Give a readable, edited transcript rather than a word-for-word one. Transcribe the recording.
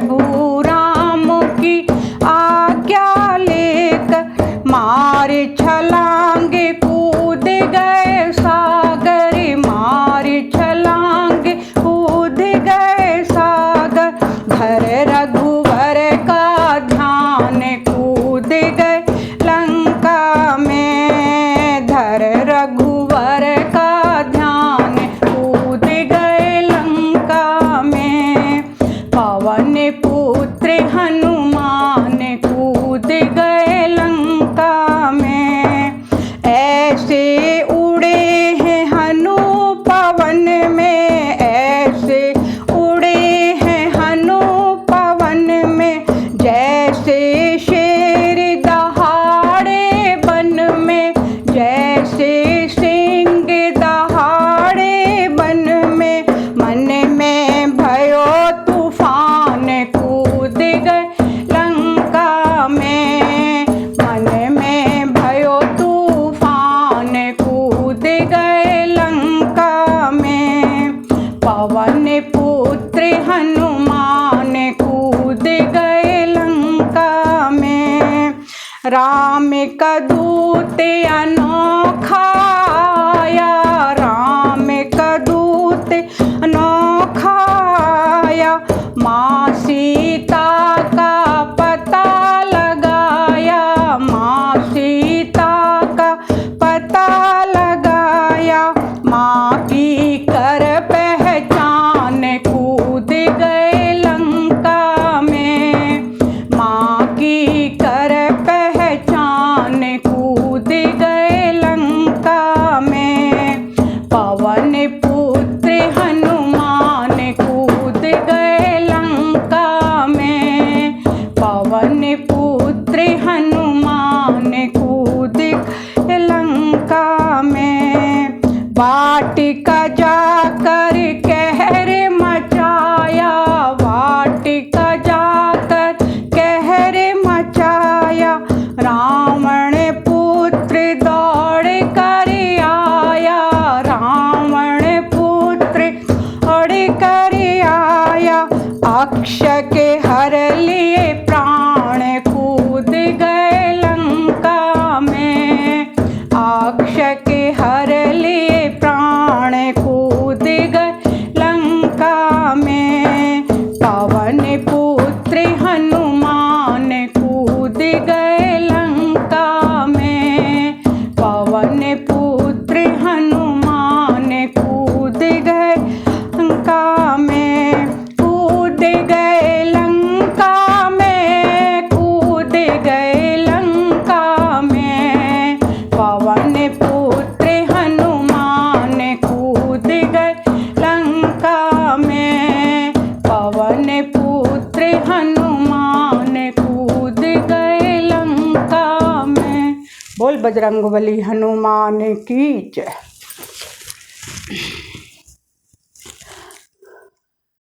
प्रभु राम की आज्ञा लेकर मारे छलांगे कूद गए सागर, मारे छलांगे कूद गए सागर। धर रघुवर का ध्यान कूद गए लंका में, धर रघुवर का ध्यान कूद गए लंका में। पवन पुत्र हनुमान कूद गए लंका में। ऐसे उड़े हैं हनु पवन में, ऐसे उड़े हैं हनु पवन में। जैसे शेर दहाड़े वन में, जैसे सिंह दहाड़े वन में। मन में भयो तूफान कूद गए लंका में, मन में भयो तूफान कूद गए लंका में। पवन पुत्र हनुमान कूद गए लंका में। राम का दूत अनोखा आया, राम का दूत अनोखा आया। माँ सीता का पता लगाया, माँ सीता का पता लगाया। माँ की कर पहचान कूद गए लंका में, माँ की कर पहचान कूद गए लंका में। पवन पुत्र हनुमान कूद गए लंका में, पवन पुत्र हनुमान कूद गए लंका में। वाटिका जाकर कहर मचाया, वाटिका जाकर कहर मचाया। रावण पुत्र दौड़ कर आया, रावण पुत्र दौड़ कर आया। अक्ष के हर लिए प्राण कूद गए लंका में, अक्ष के हर लिए प्राण कूद गए लंका में। पवन पुत्र हनुमान कूद गए लंका में, पवन पुत्र हनुमान कूद गए लंका में। कूद गए लंका में, कूद गए लंका में। पवन पुत्र हनुमान कूद गए लंका में, पवन पुत्र हनुमान कूद गए लंका में। बोल बजरंगबली हनुमान की जय।